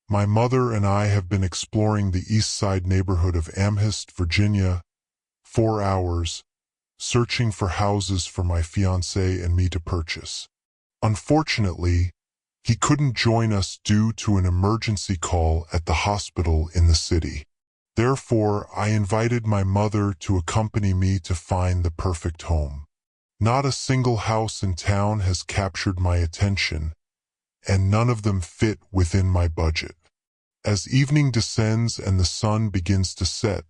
My mother and I have been exploring the east side neighborhood of Amherst, Virginia, 4 hours, searching for houses for my fiancé and me to purchase. Unfortunately, he couldn't join us due to an emergency call at the hospital in the city. Therefore, I invited my mother to accompany me to find the perfect home. Not a single house in town has captured my attention, and none of them fit within my budget. As evening descends and the sun begins to set,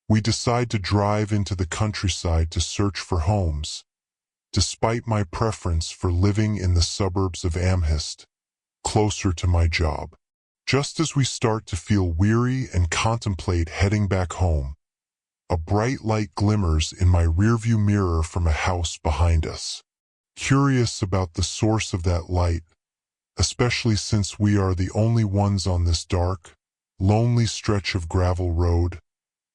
we decide to drive into the countryside to search for homes, despite my preference for living in the suburbs of Amherst, closer to my job. Just as we start to feel weary and contemplate heading back home, a bright light glimmers in my rearview mirror from a house behind us. Curious about the source of that light, especially since we are the only ones on this dark, lonely stretch of gravel road,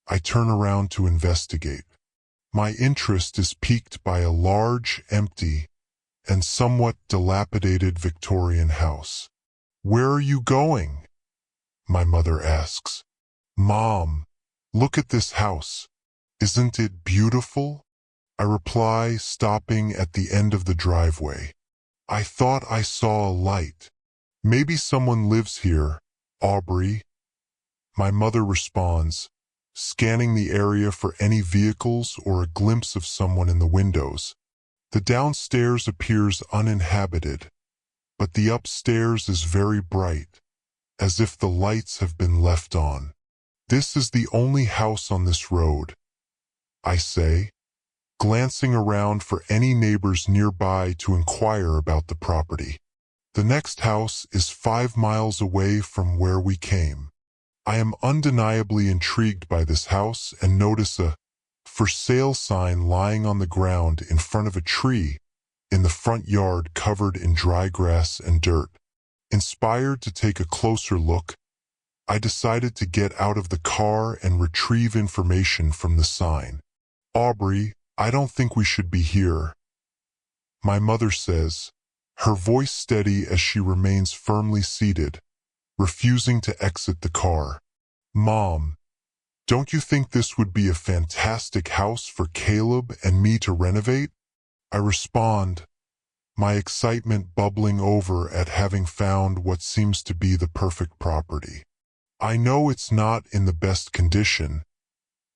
I turn around to investigate. My interest is piqued by a large, empty, and somewhat dilapidated Victorian house. "Where are you going?" my mother asks. "Mom, look at this house. Isn't it beautiful?" I reply, stopping at the end of the driveway. "I thought I saw a light. Maybe someone lives here, Aubrey." My mother responds, scanning the area for any vehicles or a glimpse of someone in the windows. The downstairs appears uninhabited, but the upstairs is very bright, as if the lights have been left on. "This is the only house on this road," I say, glancing around for any neighbors nearby to inquire about the property. The next house is 5 miles away from where we came. I am undeniably intrigued by this house and notice a "for sale" sign lying on the ground in front of a tree in the front yard covered in dry grass and dirt. Inspired to take a closer look, I decided to get out of the car and retrieve information from the sign. "Aubrey, I don't think we should be here," my mother says, her voice steady as she remains firmly seated, refusing to exit the car. "Mom, don't you think this would be a fantastic house for Caleb and me to renovate?" I respond, my excitement bubbling over at having found what seems to be the perfect property. I know it's not in the best condition,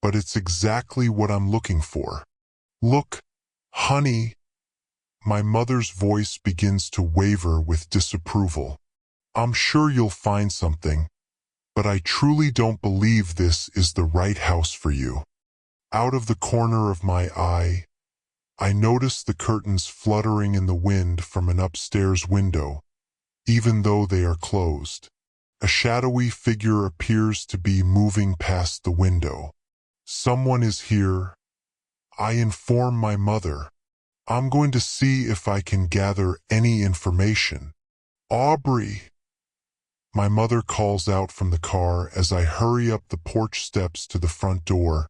but it's exactly what I'm looking for. "Look, honey," my mother's voice begins to waver with disapproval. "I'm sure you'll find something, but I truly don't believe this is the right house for you." Out of the corner of my eye, I notice the curtains fluttering in the wind from an upstairs window, even though they are closed. A shadowy figure appears to be moving past the window. "Someone is here," I inform my mother. "I'm going to see if I can gather any information." "Aubrey," my mother calls out from the car as I hurry up the porch steps to the front door,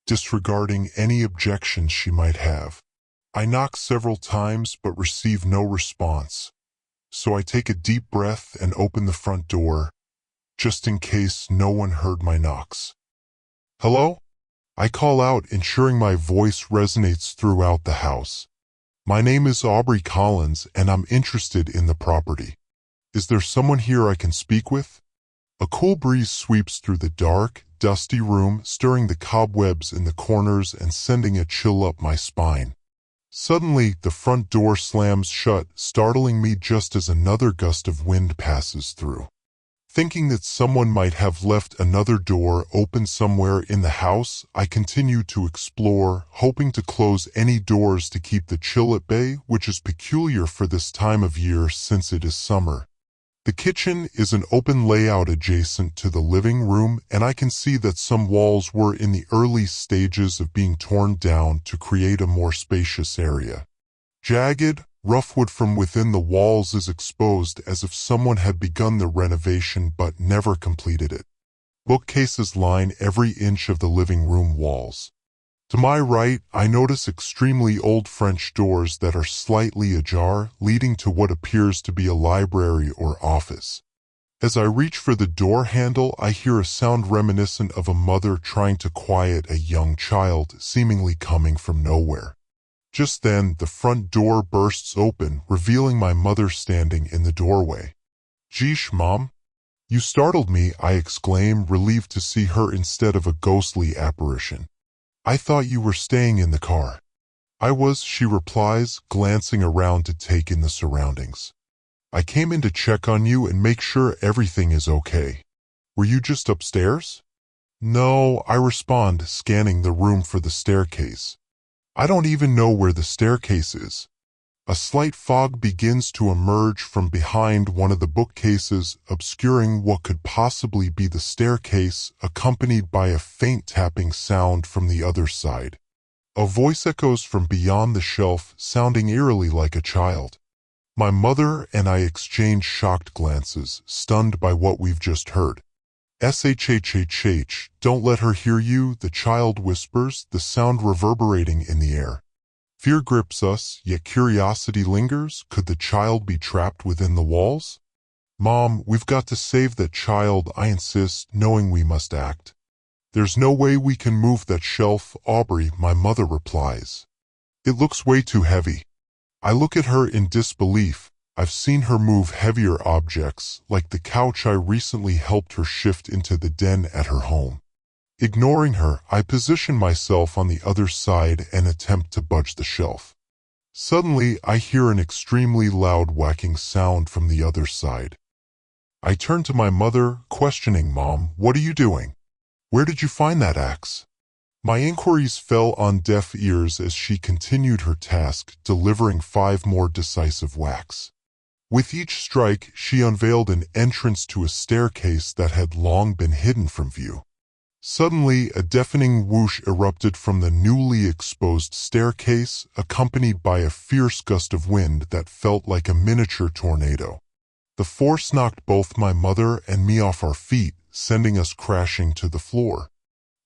disregarding any objections she might have. I knock several times but receive no response, so I take a deep breath and open the front door, just in case no one heard my knocks. "Hello?" I call out, ensuring my voice resonates throughout the house. "My name is Aubrey Collins, and I'm interested in the property. Is there someone here I can speak with?" A cool breeze sweeps through the dark, dusty room, stirring the cobwebs in the corners and sending a chill up my spine. Suddenly, the front door slams shut, startling me just as another gust of wind passes through. Thinking that someone might have left another door open somewhere in the house, I continue to explore, hoping to close any doors to keep the chill at bay, which is peculiar for this time of year since it is summer. The kitchen is an open layout adjacent to the living room, and I can see that some walls were in the early stages of being torn down to create a more spacious area. Jagged, rough wood from within the walls is exposed as if someone had begun the renovation but never completed it. Bookcases line every inch of the living room walls. To my right, I notice extremely old French doors that are slightly ajar, leading to what appears to be a library or office. As I reach for the door handle, I hear a sound reminiscent of a mother trying to quiet a young child, seemingly coming from nowhere. Just then, the front door bursts open, revealing my mother standing in the doorway. "Geesh, Mom. You startled me," I exclaim, relieved to see her instead of a ghostly apparition. "I thought you were staying in the car." "I was," she replies, glancing around to take in the surroundings. "I came in to check on you and make sure everything is okay. Were you just upstairs?" "No," I respond, scanning the room for the staircase. "I don't even know where the staircase is." A slight fog begins to emerge from behind one of the bookcases, obscuring what could possibly be the staircase, accompanied by a faint tapping sound from the other side. A voice echoes from beyond the shelf, sounding eerily like a child. My mother and I exchange shocked glances, stunned by what we've just heard. "Shhhh, don't let her hear you," the child whispers, the sound reverberating in the air. Fear grips us, yet curiosity lingers. Could the child be trapped within the walls? "Mom, we've got to save that child," I insist, knowing we must act. "There's no way we can move that shelf, Aubrey," my mother replies. "It looks way too heavy." I look at her in disbelief. I've seen her move heavier objects, like the couch I recently helped her shift into the den at her home. Ignoring her, I position myself on the other side and attempt to budge the shelf. Suddenly, I hear an extremely loud whacking sound from the other side. I turn to my mother, questioning, "Mom, what are you doing? Where did you find that axe?" My inquiries fell on deaf ears as she continued her task, delivering 5 more decisive whacks. With each strike, she unveiled an entrance to a staircase that had long been hidden from view. Suddenly, a deafening whoosh erupted from the newly exposed staircase, accompanied by a fierce gust of wind that felt like a miniature tornado. The force knocked both my mother and me off our feet, sending us crashing to the floor.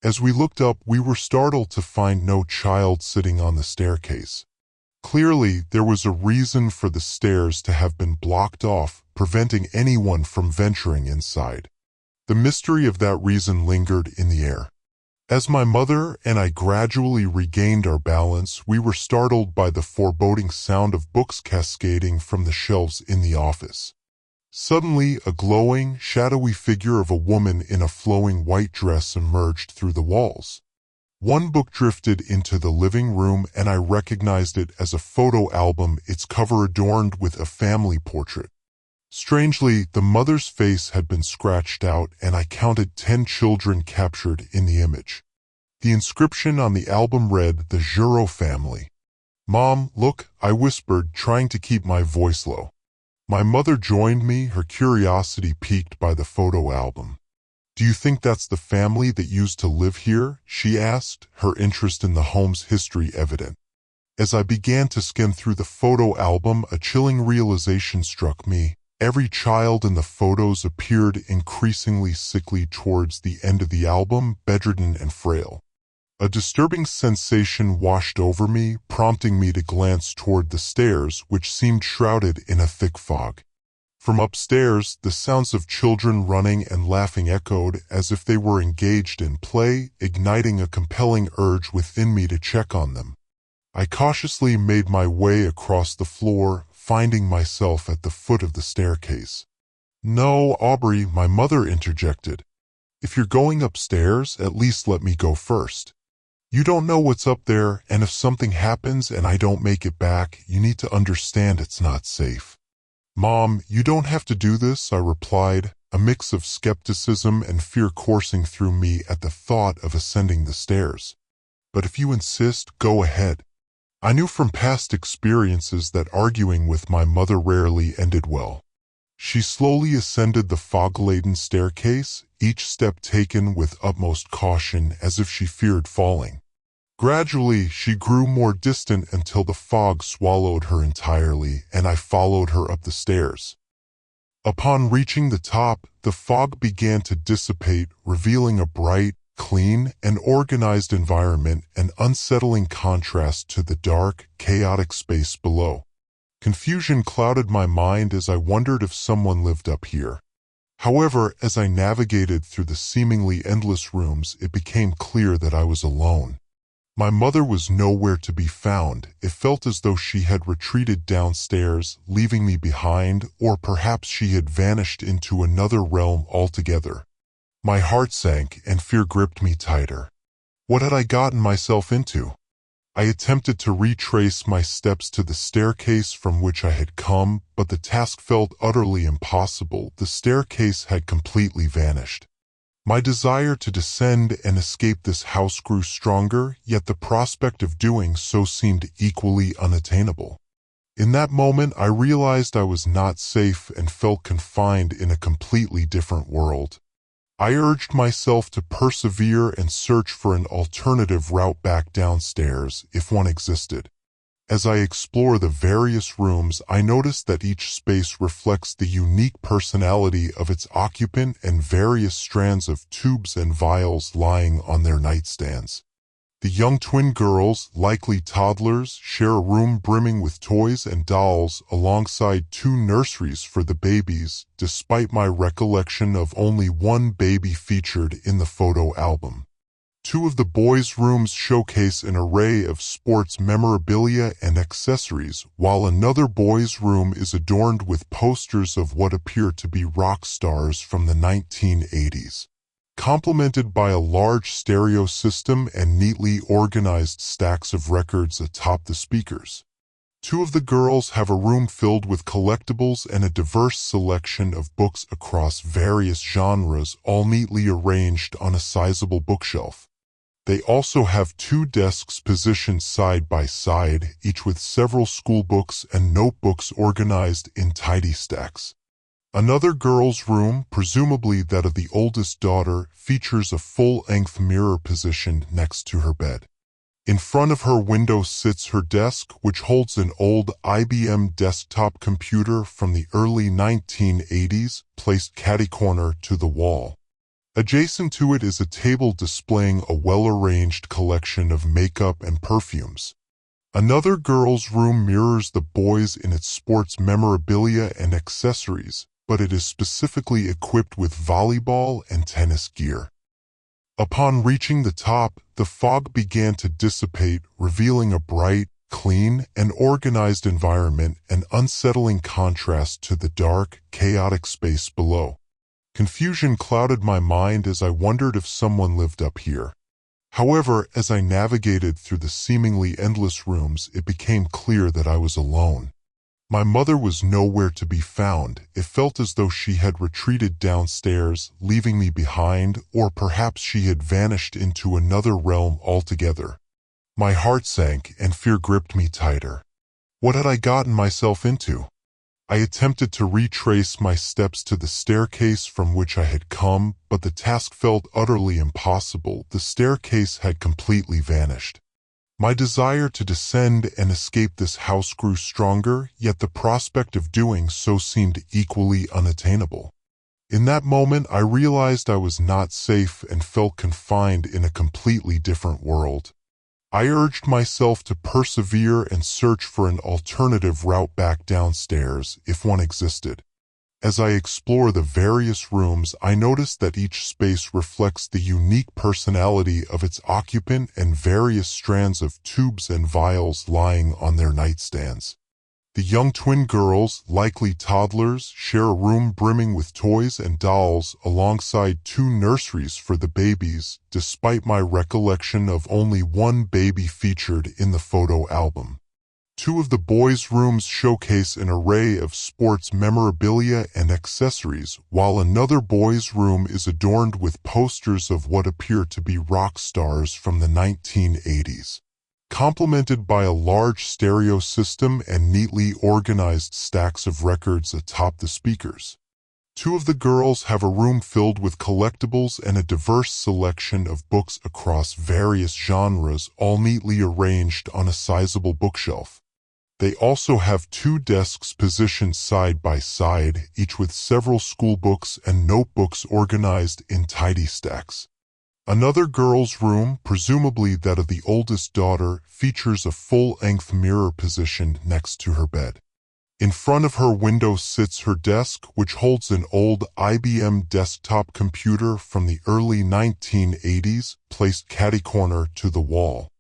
As we looked up, we were startled to find no child sitting on the staircase. Clearly, there was a reason for the stairs to have been blocked off, preventing anyone from venturing inside. The mystery of that reason lingered in the air. As my mother and I gradually regained our balance, we were startled by the foreboding sound of books cascading from the shelves in the office. Suddenly, a glowing, shadowy figure of a woman in a flowing white dress emerged through the walls. One book drifted into the living room and I recognized it as a photo album, its cover adorned with a family portrait. Strangely, the mother's face had been scratched out and I counted 10 children captured in the image. The inscription on the album read, "The Juro family." "Mom, look," I whispered, trying to keep my voice low. My mother joined me, her curiosity piqued by the photo album. "Do you think that's the family that used to live here?" she asked, her interest in the home's history evident. As I began to skim through the photo album, a chilling realization struck me. Every child in the photos appeared increasingly sickly towards the end of the album, bedridden and frail. A disturbing sensation washed over me, prompting me to glance toward the stairs, which seemed shrouded in a thick fog. From upstairs, the sounds of children running and laughing echoed as if they were engaged in play, igniting a compelling urge within me to check on them. I cautiously made my way across the floor, finding myself at the foot of the staircase. "No, Aubrey," my mother interjected. "If you're going upstairs, at least let me go first. You don't know what's up there, and if something happens and I don't make it back, you need to understand it's not safe." "Mom, you don't have to do this," I replied, a mix of skepticism and fear coursing through me at the thought of ascending the stairs. "But if you insist, go ahead." I knew from past experiences that arguing with my mother rarely ended well. She slowly ascended the fog-laden staircase, each step taken with utmost caution as if she feared falling. Gradually, she grew more distant until the fog swallowed her entirely, and I followed her up the stairs. Upon reaching the top, the fog began to dissipate, revealing a bright, clean, and organized environment, an unsettling contrast to the dark, chaotic space below. Confusion clouded my mind as I wondered if someone lived up here. However, as I navigated through the seemingly endless rooms, it became clear that I was alone. My mother was nowhere to be found. It felt as though she had retreated downstairs, leaving me behind, or perhaps she had vanished into another realm altogether. My heart sank and fear gripped me tighter. What had I gotten myself into? I attempted to retrace my steps to the staircase from which I had come, but the task felt utterly impossible. The staircase had completely vanished. My desire to descend and escape this house grew stronger, yet the prospect of doing so seemed equally unattainable. In that moment, I realized I was not safe and felt confined in a completely different world. I urged myself to persevere and search for an alternative route back downstairs, if one existed. As I explore the various rooms, I notice that each space reflects the unique personality of its occupant and various strands of tubes and vials lying on their nightstands. The young twin girls, likely toddlers, share a room brimming with toys and dolls alongside two nurseries for the babies, despite my recollection of only one baby featured in the photo album. Two of the boys' rooms showcase an array of sports memorabilia and accessories, while another boys' room is adorned with posters of what appear to be rock stars from the 1980s. Complemented by a large stereo system and neatly organized stacks of records atop the speakers. Two of the girls have a room filled with collectibles and a diverse selection of books across various genres, all neatly arranged on a sizable bookshelf. They also have two desks positioned side by side, each with several school books and notebooks organized in tidy stacks. Another girl's room, presumably that of the oldest daughter, features a full-length mirror positioned next to her bed. In front of her window sits her desk, which holds an old IBM desktop computer from the early 1980s, placed catty-corner to the wall. Adjacent to it is a table displaying a well-arranged collection of makeup and perfumes. Another girl's room mirrors the boys' in its sports memorabilia and accessories, but it is specifically equipped with volleyball and tennis gear. Upon reaching the top, the fog began to dissipate, revealing a bright, clean, and organized environment, an unsettling contrast to the dark, chaotic space below. Confusion clouded my mind as I wondered if someone lived up here. However, as I navigated through the seemingly endless rooms, it became clear that I was alone. My mother was nowhere to be found. It felt as though she had retreated downstairs, leaving me behind, or perhaps she had vanished into another realm altogether. My heart sank and fear gripped me tighter. What had I gotten myself into? I attempted to retrace my steps to the staircase from which I had come, but the task felt utterly impossible. The staircase had completely vanished. My desire to descend and escape this house grew stronger, yet the prospect of doing so seemed equally unattainable. In that moment, I realized I was not safe and felt confined in a completely different world. I urged myself to persevere and search for an alternative route back downstairs, if one existed. As I explore the various rooms, I notice that each space reflects the unique personality of its occupant and various strands of tubes and vials lying on their nightstands. The young twin girls, likely toddlers, share a room brimming with toys and dolls alongside two nurseries for the babies, despite my recollection of only one baby featured in the photo album. Two of the boys' rooms showcase an array of sports memorabilia and accessories, while another boys' room is adorned with posters of what appear to be rock stars from the 1980s. Complemented by a large stereo system and neatly organized stacks of records atop the speakers. Two of the girls have a room filled with collectibles and a diverse selection of books across various genres, all neatly arranged on a sizable bookshelf. They also have two desks positioned side by side, each with several school books and notebooks organized in tidy stacks. Another girl's room, presumably that of the oldest daughter, features a full-length mirror positioned next to her bed. In front of her window sits her desk, which holds an old IBM desktop computer from the early 1980s, placed catty-corner to the wall.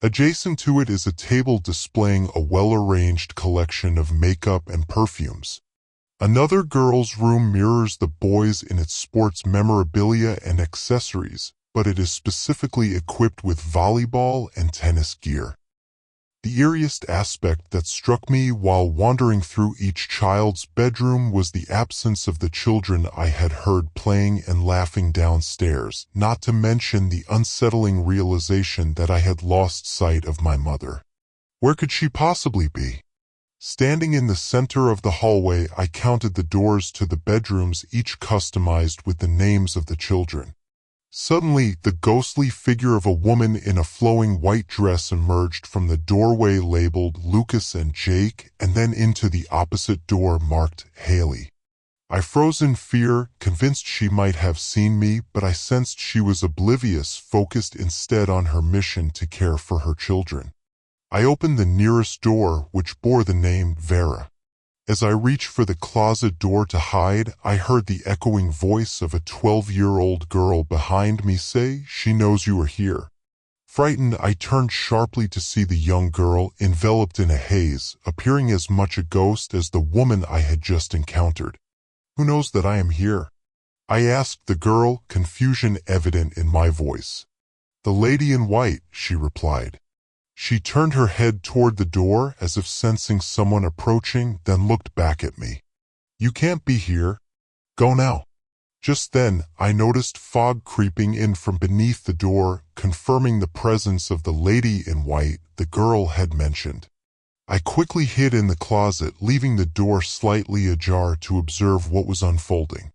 Adjacent to it is a table displaying a well-arranged collection of makeup and perfumes. Another girl's room mirrors the boys' in its sports memorabilia and accessories, but it is specifically equipped with volleyball and tennis gear. The eeriest aspect that struck me while wandering through each child's bedroom was the absence of the children I had heard playing and laughing downstairs, not to mention the unsettling realization that I had lost sight of my mother. Where could she possibly be? Standing in the center of the hallway, I counted the doors to the bedrooms, each customized with the names of the children. Suddenly, the ghostly figure of a woman in a flowing white dress emerged from the doorway labeled Lucas and Jake, and then into the opposite door marked Haley. I froze in fear, convinced she might have seen me, but I sensed she was oblivious, focused instead on her mission to care for her children. I opened the nearest door, which bore the name Vera. As I reached for the closet door to hide, I heard the echoing voice of a 12-year-old girl behind me say, "She knows you are here." Frightened, I turned sharply to see the young girl, enveloped in a haze, appearing as much a ghost as the woman I had just encountered. "Who knows that I am here?" I asked the girl, confusion evident in my voice. "The lady in white," she replied. She turned her head toward the door as if sensing someone approaching, then looked back at me. "You can't be here. Go now." Just then, I noticed fog creeping in from beneath the door, confirming the presence of the lady in white the girl had mentioned. I quickly hid in the closet, leaving the door slightly ajar to observe what was unfolding.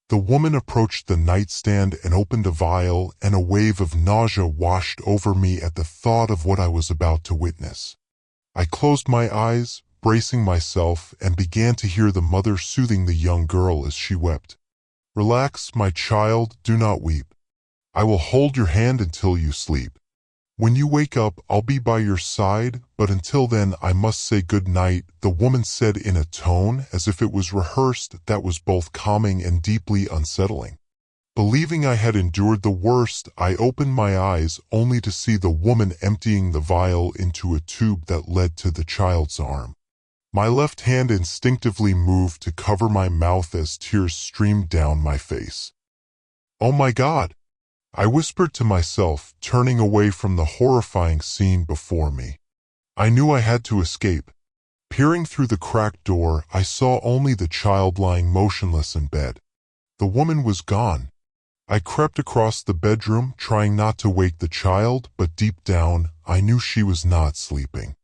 The woman approached the nightstand and opened a vial, and a wave of nausea washed over me at the thought of what I was about to witness. I closed my eyes, bracing myself, and began to hear the mother soothing the young girl as she wept. "Relax, my child, do not weep. I will hold your hand until you sleep. When you wake up, I'll be by your side, but until then I must say good night," the woman said in a tone as if it was rehearsed that was both calming and deeply unsettling. Believing I had endured the worst, I opened my eyes only to see the woman emptying the vial into a tube that led to the child's arm. My left hand instinctively moved to cover my mouth as tears streamed down my face. "Oh my God!" I whispered to myself, turning away from the horrifying scene before me. I knew I had to escape. Peering through the cracked door, I saw only the child lying motionless in bed. The woman was gone. I crept across the bedroom, trying not to wake the child, but deep down, I knew she was not sleeping.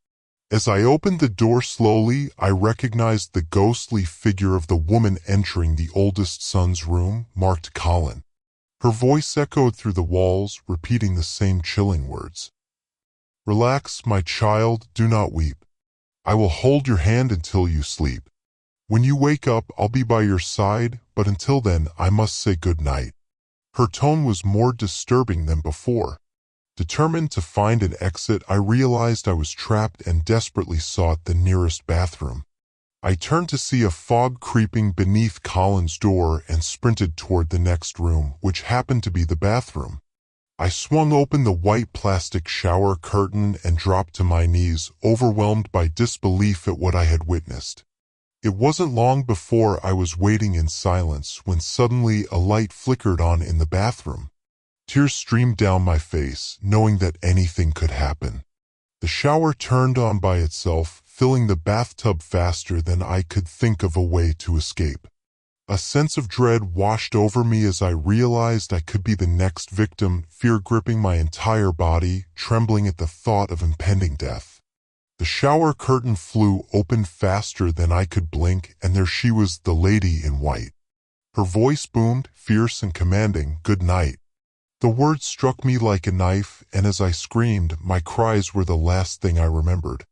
As I opened the door slowly, I recognized the ghostly figure of the woman entering the oldest son's room, marked Colin. Her voice echoed through the walls, repeating the same chilling words. "Relax, my child, do not weep. I will hold your hand until you sleep. When you wake up, I'll be by your side, but until then, I must say good night." Her tone was more disturbing than before. Determined to find an exit, I realized I was trapped and desperately sought the nearest bathroom. I turned to see a fog creeping beneath Colin's door and sprinted toward the next room, which happened to be the bathroom. I swung open the white plastic shower curtain and dropped to my knees, overwhelmed by disbelief at what I had witnessed. It wasn't long before I was waiting in silence when suddenly a light flickered on in the bathroom. Tears streamed down my face, knowing that anything could happen. The shower turned on by itself, filling the bathtub faster than I could think of a way to escape. A sense of dread washed over me as I realized I could be the next victim, fear gripping my entire body, trembling at the thought of impending death. The shower curtain flew open faster than I could blink, and there she was, the lady in white. Her voice boomed, fierce and commanding, "Good night." The words struck me like a knife, and as I screamed, my cries were the last thing I remembered.